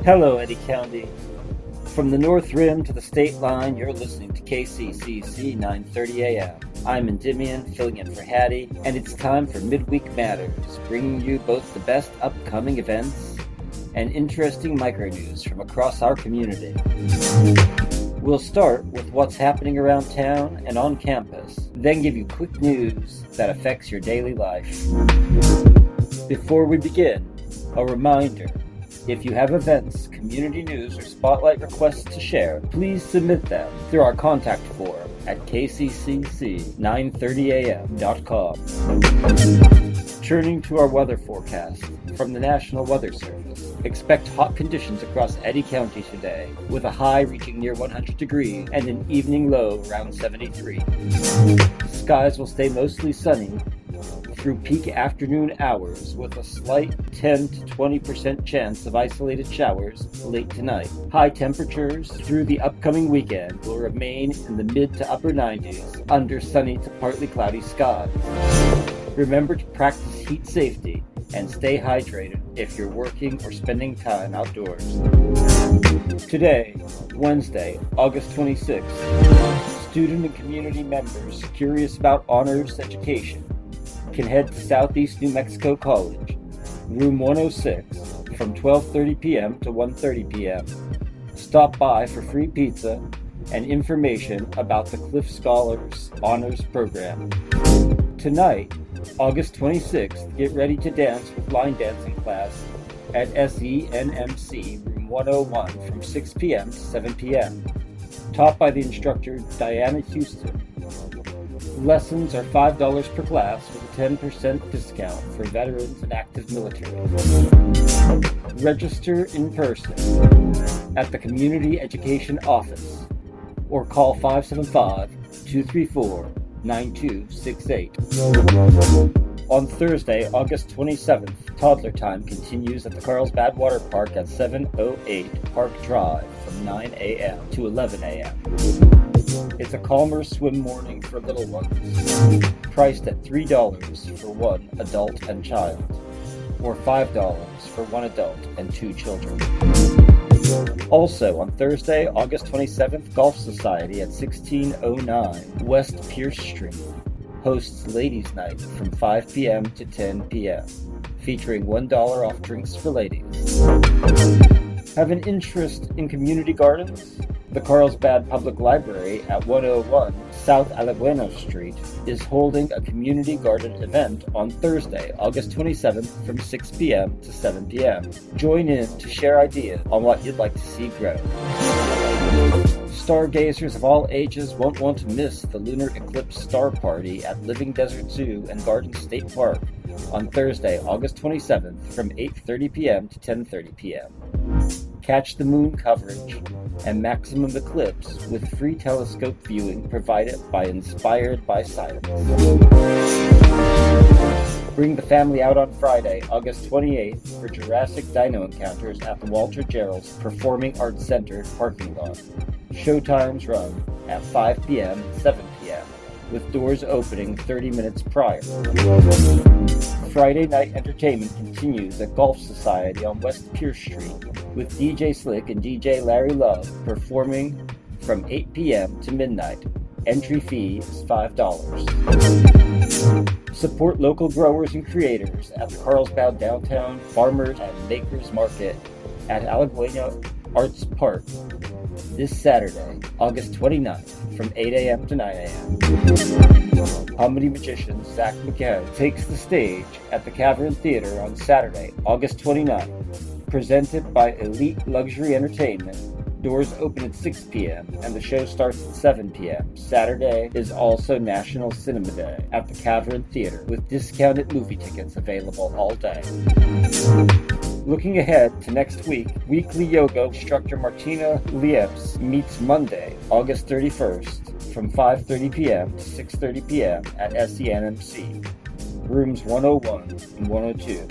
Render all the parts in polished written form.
Hello, Eddy County. From the North Rim to the state line, you're listening to KCCC 9:30 a.m. I'm Endymion, filling in for Hattie, and it's time for Midweek Matters, bringing you both the best upcoming events and interesting micro-news from across our community. We'll start with what's happening around town and on campus, then give you quick news that affects your daily life. Before we begin, a reminder. If you have events, community news, or spotlight requests to share, please submit them through our contact form at kccc930am.com. Turning to our weather forecast from the National Weather Service, expect hot conditions across Eddy County today, with a high reaching near 100 degrees and an evening low around 73. Skies will stay mostly sunny through peak afternoon hours, with a slight 10 to 20% chance of isolated showers late tonight. High temperatures through the upcoming weekend will remain in the mid to upper 90s under sunny to partly cloudy skies. Remember to practice heat safety and stay hydrated if you're working or spending time outdoors. Today, Wednesday, August 26th, student and community members curious about honors education can head to Southeast New Mexico College, room 106, from 12:30 p.m. to 1:30 p.m. Stop by for free pizza and information about the Cliff Scholars Honors Program. Tonight, August 26th, get ready to dance with line dancing class at SENMC, room 101, from 6 p.m. to 7 p.m. Taught by the instructor Diana Houston. Lessons are $5 per class with a 10% discount for veterans and active military. Register in person at the Community Education Office or call 575-234-9268. On Thursday, August 27th, toddler time continues at the Carlsbad Water Park at 708 Park Drive from 9 a.m. to 11 a.m. It's a calmer swim morning for little ones, priced at $3 for one adult and child, or $5 for one adult and two children. Also on Thursday, August 27th, Golf Society at 1609 West Pierce Street hosts Ladies' Night from 5 p.m. to 10 p.m., featuring $1 off drinks for ladies. Have an interest in community gardens? The Carlsbad Public Library at 101 South Alabueno Street is holding a community garden event on Thursday, August 27th from 6 p.m. to 7 p.m. Join in to share ideas on what you'd like to see grow. Stargazers of all ages won't want to miss the Lunar Eclipse Star Party at Living Desert Zoo and Garden State Park on Thursday, August 27th from 8:30 p.m. to 10:30 p.m. Catch the moon coverage and maximum eclipse with free telescope viewing provided by Inspired by Silence. Bring the family out on Friday, August 28th for Jurassic Dino Encounters at the Walter Gerald's Performing Arts Center parking lot. Showtimes run at 5 p.m. and 7 p.m., with doors opening 30 minutes prior. Friday night entertainment continues at Golf Society on West Pierce Street, with DJ Slick and DJ Larry Love performing from 8 p.m. to midnight. Entry fee is $5. Support local growers and creators at the Carlsbad Downtown Farmers and Makers Market at Alabueno Arts Park this Saturday, August 29th, from 8 a.m. to 9 a.m. Comedy magician Zach McCann takes the stage at the Cavern Theater on Saturday, August 29th, presented by Elite Luxury Entertainment. Doors open at 6 p.m. and the show starts at 7 p.m. Saturday is also National Cinema Day at the Cavern Theater, with discounted movie tickets available all day. Looking ahead to next week, weekly yoga instructor Martina Lieps meets Monday, August 31st from 5:30 p.m. to 6:30 p.m. at SENMC. Rooms 101 and 102.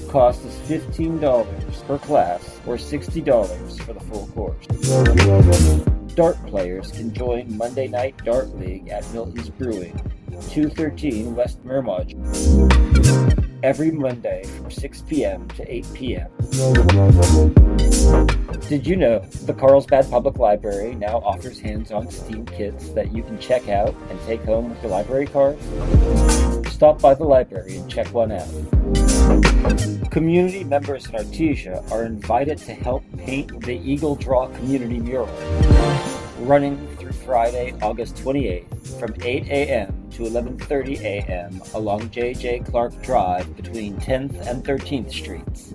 Cost is $15 per class or $60 for the full course. Dart players can join Monday Night Dart League at Milton's Brewing, 213 West Mermod, every Monday from 6 p.m. to 8 p.m. Did you know the Carlsbad Public Library now offers hands-on STEAM kits that you can check out and take home with your library card? Stop by the library and check one out. Community members in Artesia are invited to help paint the Eagle Draw Community Mural, running through Friday, August 28th from 8 a.m. to 11:30 a.m. along J.J. Clark Drive between 10th and 13th Streets.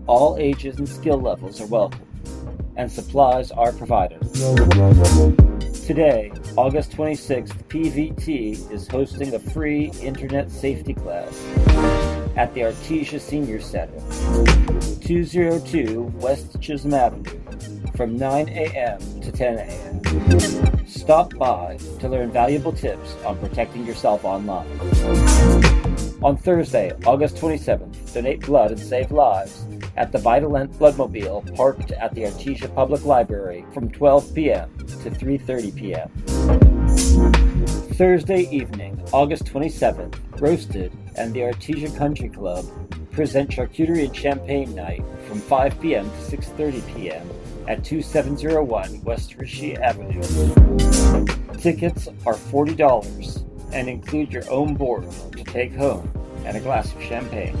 All ages and skill levels are welcome, and supplies are provided. Today, August 26th, PVT is hosting a free internet safety class at the Artesia Senior Center, 202 West Chisholm Avenue, from 9 a.m. to 10 a.m. Stop by to learn valuable tips on protecting yourself online. On Thursday, August 27th, donate blood and save lives at the Vitalent Bloodmobile parked at the Artesia Public Library from 12 p.m. to 3:30 p.m. Thursday evening, August 27th, Roasted and the Artesia Country Club present Charcuterie and Champagne Night from 5 p.m. to 6:30 p.m. at 2701 West Rishi Avenue. Tickets are $40 and include your own board to take home and a glass of champagne.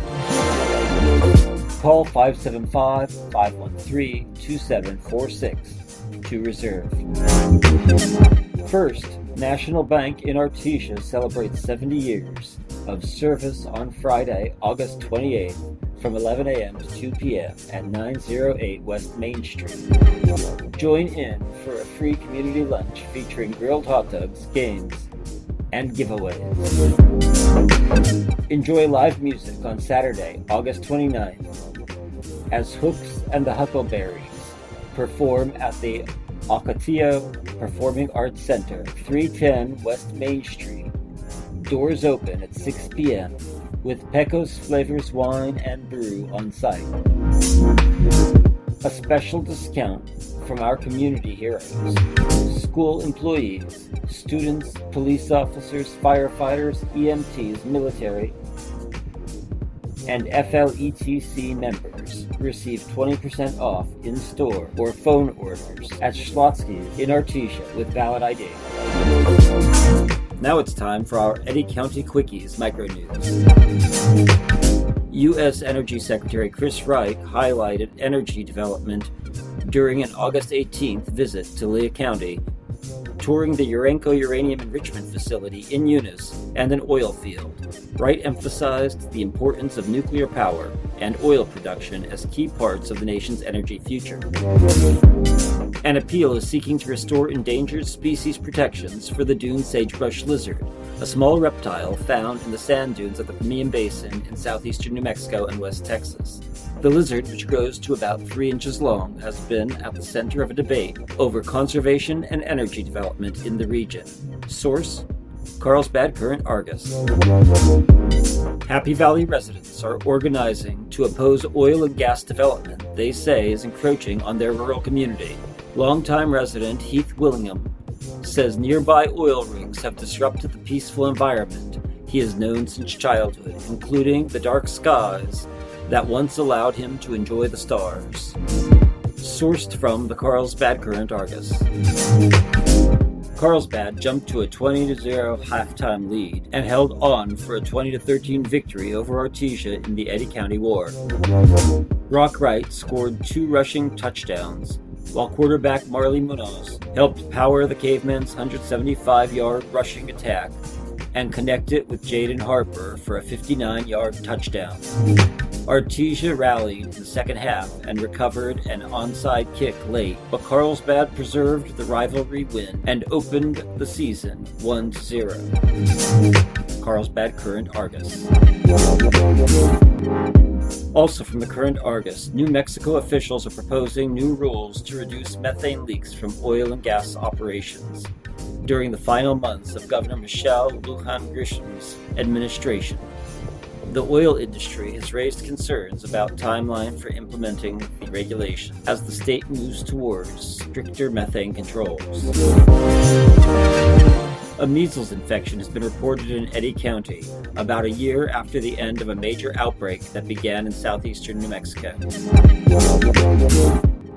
Call 575-513-2746 to reserve. First National Bank in Artesia celebrates 70 years of service on Friday, August 28th from 11 a.m. to 2 p.m. at 908 West Main Street. Join in for a free community lunch featuring grilled hot dogs, games, and giveaways. Enjoy live music on Saturday, August 29th, as Hooks and the Huckleberries perform at the Ocotillo Performing Arts Center, 310 West Main Street. Doors open at 6 p.m. with Pecos Flavors Wine and Brew on site. A special discount from our community heroes, school employees, students, police officers, firefighters, EMTs, military, and FLETC members receive 20% off in-store or phone orders at Schlotsky's in Artesia with valid ID. Now it's time for our Eddy County Quickies micro news. U.S. Energy Secretary Chris Wright highlighted energy development during an August 18th visit to Lea County, touring the Urenco Uranium Enrichment Facility in Eunice and an oil field. Wright emphasized the importance of nuclear power and oil production as key parts of the nation's energy future. An appeal is seeking to restore endangered species protections for the dune sagebrush lizard, a small reptile found in the sand dunes of the Permian Basin in southeastern New Mexico and West Texas. The lizard, which grows to about 3 inches long, has been at the center of a debate over conservation and energy development in the region. Source: Carlsbad Current Argus. Happy Valley residents are organizing to oppose oil and gas development they say is encroaching on their rural community. Longtime resident Heath Willingham says nearby oil rigs have disrupted the peaceful environment he has known since childhood, including the dark skies that once allowed him to enjoy the stars. Sourced from the Carlsbad Current Argus. Carlsbad jumped to a 20-0 halftime lead and held on for a 20-13 victory over Artesia in the Eddy County War. Rock Wright scored 2 rushing touchdowns, while quarterback Marley Munoz helped power the Cavemen's 175-yard rushing attack and connect it with Jaden Harper for a 59-yard touchdown. Artesia rallied in the second half and recovered an onside kick late, but Carlsbad preserved the rivalry win and opened the season 1-0. Carlsbad Current Argus. Also from the Current Argus, New Mexico officials are proposing new rules to reduce methane leaks from oil and gas operations. during the final months of Governor Michelle Lujan Grisham's administration. The oil industry has raised concerns about timeline for implementing the regulation as the state moves towards stricter methane controls. A measles infection has been reported in Eddy County about a year after the end of a major outbreak that began in southeastern New Mexico.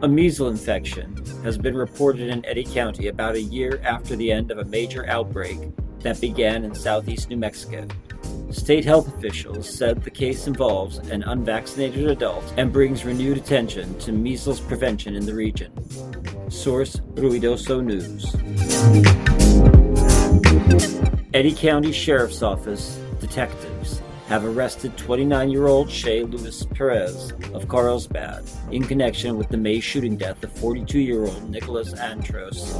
A measles infection has been reported in Eddy County about a year after the end of a major outbreak that began in southeast New Mexico. State health officials said the case involves an unvaccinated adult and brings renewed attention to measles prevention in the region. Source: Ruidoso News. Eddy County Sheriff's Office detectives have arrested 29-year-old Shay Luis Perez of Carlsbad in connection with the May shooting death of 42-year-old Nicholas Antros.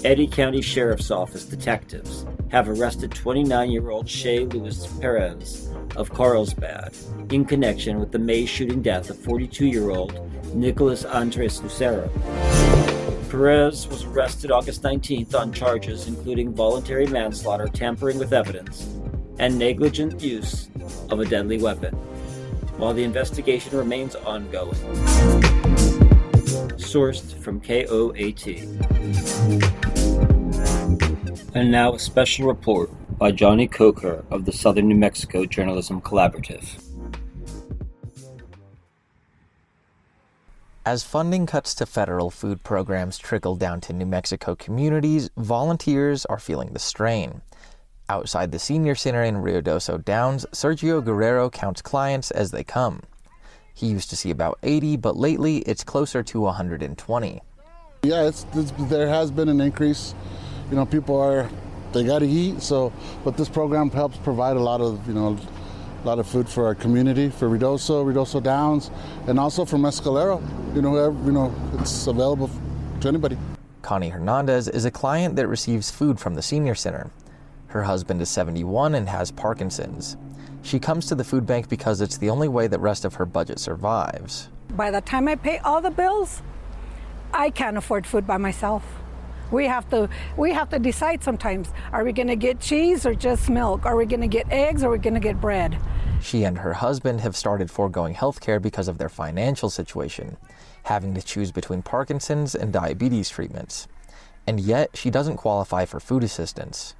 Eddy County Sheriff's Office detectives have arrested 29-year-old Shay Luis Perez of Carlsbad in connection with the May shooting death of 42-year-old Nicholas Andres Lucero. Perez was arrested August 19th on charges including voluntary manslaughter, tampering with evidence, and negligent use of a deadly weapon, while the investigation remains ongoing. Sourced from KOAT. And now a special report by Jonny Coker of the Southern New Mexico Journalism Collaborative. As funding cuts to federal food programs trickle down to New Mexico communities, volunteers are feeling the strain. Outside the senior center in Ruidoso Downs, Sergio Guerrero counts clients as they come. He used to see about 80, but lately it's closer to 120. Yeah, there has been an increase. You know, people they got to eat. But this program helps provide a lot of food for our community, for Ruidoso Downs, and also for Mescalero. It's available to anybody. Connie Hernandez is a client that receives food from the senior center. Her husband is 71 and has Parkinson's. She comes to the food bank because it's the only way the rest of her budget survives. By the time I pay all the bills, I can't afford food by myself. We have to decide sometimes, are we going to get cheese or just milk? Are we going to get eggs or are we going to get bread? She and her husband have started foregoing health care because of their financial situation, having to choose between Parkinson's and diabetes treatments. And yet, she doesn't qualify for food assistance.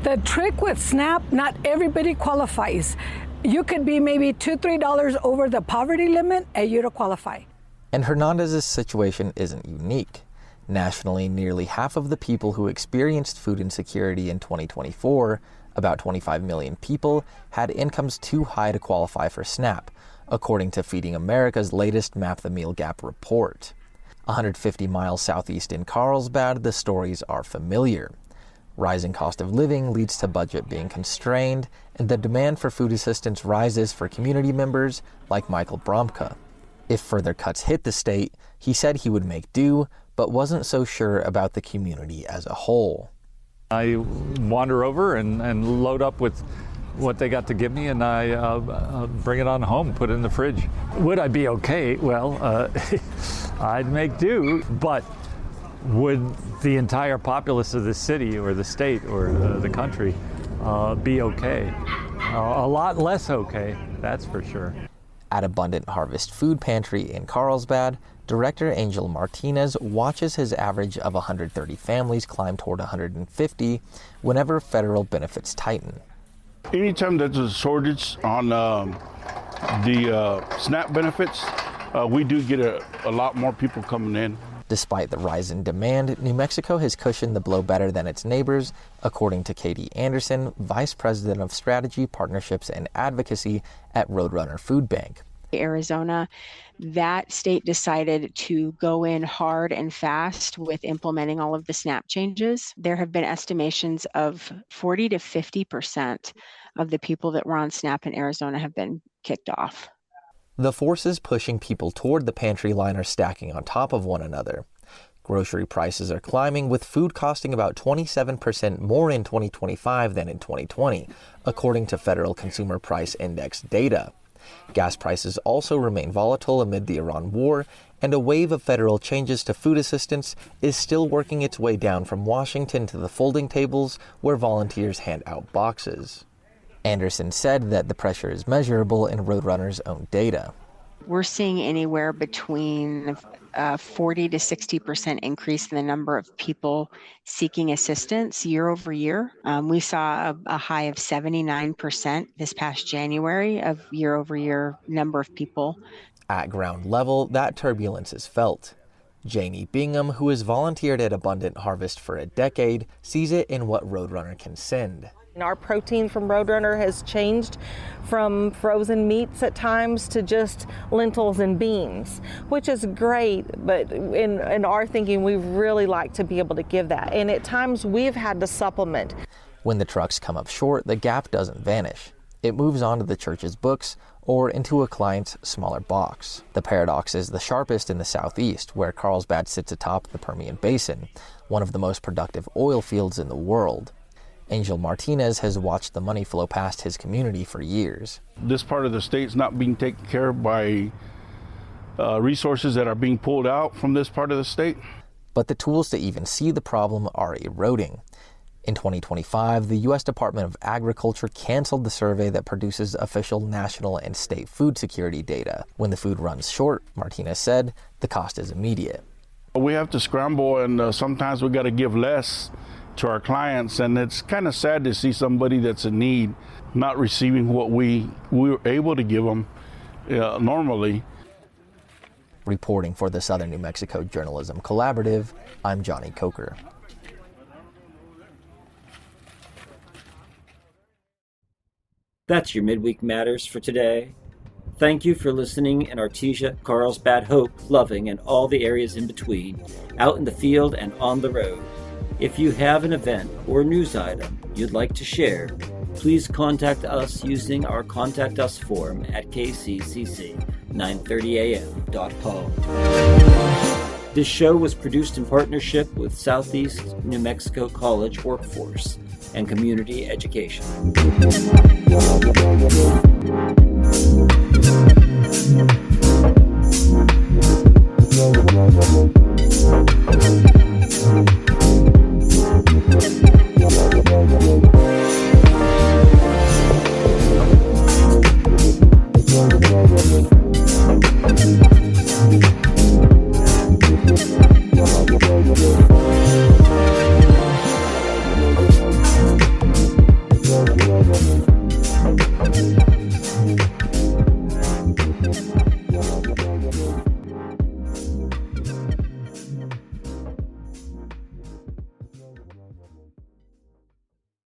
The trick with SNAP, not everybody qualifies. You could be maybe $2, $3 over the poverty limit and you don't qualify. And Hernandez's situation isn't unique. Nationally, nearly half of the people who experienced food insecurity in 2024, about 25 million people, had incomes too high to qualify for SNAP, according to Feeding America's latest Map the Meal Gap report. 150 miles southeast in Carlsbad, the stories are familiar. Rising cost of living leads to budget being constrained, and the demand for food assistance rises for community members like Michael Bromka. If further cuts hit the state, he said he would make do, but wasn't so sure about the community as a whole. I wander over and load up with what they got to give me, and I bring it on home, put it in the fridge. Would I be okay? Well, I'd make do, but would the entire populace of the city or the state or the country be okay? A lot less okay, that's for sure. At Abundant Harvest Food Pantry in Carlsbad, Director Angel Martinez watches his average of 130 families climb toward 150 whenever federal benefits tighten. Anytime there's a shortage on the SNAP benefits, we do get a lot more people coming in. Despite the rise in demand, New Mexico has cushioned the blow better than its neighbors, according to Katie Anderson, Vice President of Strategy, Partnerships, and Advocacy at Roadrunner Food Bank. Arizona, that state decided to go in hard and fast with implementing all of the SNAP changes. There have been estimations of 40 to 50% of the people that were on SNAP in Arizona have been kicked off. The forces pushing people toward the pantry line are stacking on top of one another. Grocery prices are climbing, with food costing about 27% more in 2025 than in 2020, according to Federal Consumer Price Index data. Gas prices also remain volatile amid the Iran war, and a wave of federal changes to food assistance is still working its way down from Washington to the folding tables where volunteers hand out boxes. Anderson said that the pressure is measurable in Roadrunner's own data. We're seeing anywhere between 40 to 60% increase in the number of people seeking assistance year over year. We saw a high of 79% this past January of year over year number of people. At ground level, that turbulence is felt. Janie Bingham, who has volunteered at Abundant Harvest for a decade, sees it in what Roadrunner can send. Our protein from Roadrunner has changed from frozen meats at times to just lentils and beans, which is great, but in our thinking, we really like to be able to give that. And at times, we've had to supplement. When the trucks come up short, the gap doesn't vanish. It moves on to the church's books or into a client's smaller box. The paradox is the sharpest in the southeast, where Carlsbad sits atop the Permian Basin, one of the most productive oil fields in the world. Angel Martinez has watched the money flow past his community for years. This part of the state's not being taken care of by resources that are being pulled out from this part of the state. But the tools to even see the problem are eroding. In 2025, the U.S. Department of Agriculture canceled the survey that produces official national and state food security data. When the food runs short, Martinez said, the cost is immediate. We have to scramble, and sometimes we got to give less to our clients, and it's kind of sad to see somebody that's in need not receiving what we were able to give them normally. Reporting for the Southern New Mexico Journalism Collaborative, I'm Jonny Coker. That's your Midweek Matters for today. Thank you for listening in Artesia, Carlsbad, Hope, Loving, and all the areas in between, out in the field and on the road. If you have an event or news item you'd like to share, please contact us using our Contact Us form at kccc930am.com. This show was produced in partnership with Southeast New Mexico College Workforce and Community Education.